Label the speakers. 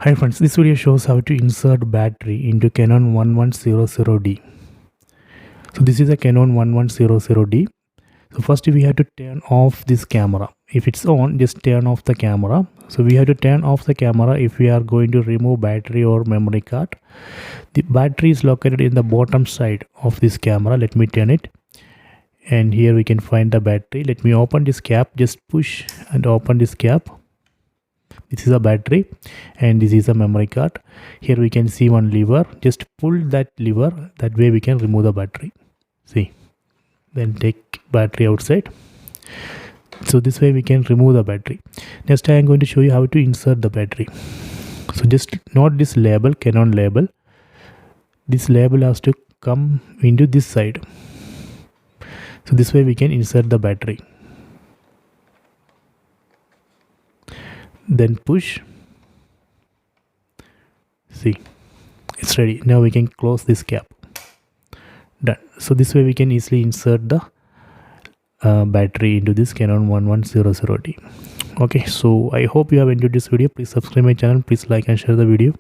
Speaker 1: Hi friends, this video shows how to insert battery into Canon 1100D. So this is a Canon 1100D. So first we have to turn off this camera. If it's on, just turn off the camera. So we have to turn off the camera if we are going to remove battery or memory card. The battery is located in the bottom side of this camera. Let me turn it. And here we can find the battery. Let me open this cap. Just push and open this cap. This is a battery and this is a memory card. Here we can see one lever. Just pull that lever, that way we can remove the battery. See, then take battery outside. So this way we can remove the battery. Next I am going to show you how to insert the battery. So just note this label, Canon label. This label has to come into this side. So this way we can insert the battery. Then push. See, it's ready. Now we can close this cap. Done. So this way we can easily insert the battery into this Canon 1100D. Okay, so I hope you have enjoyed this video. Please subscribe my channel. Please like and share the video.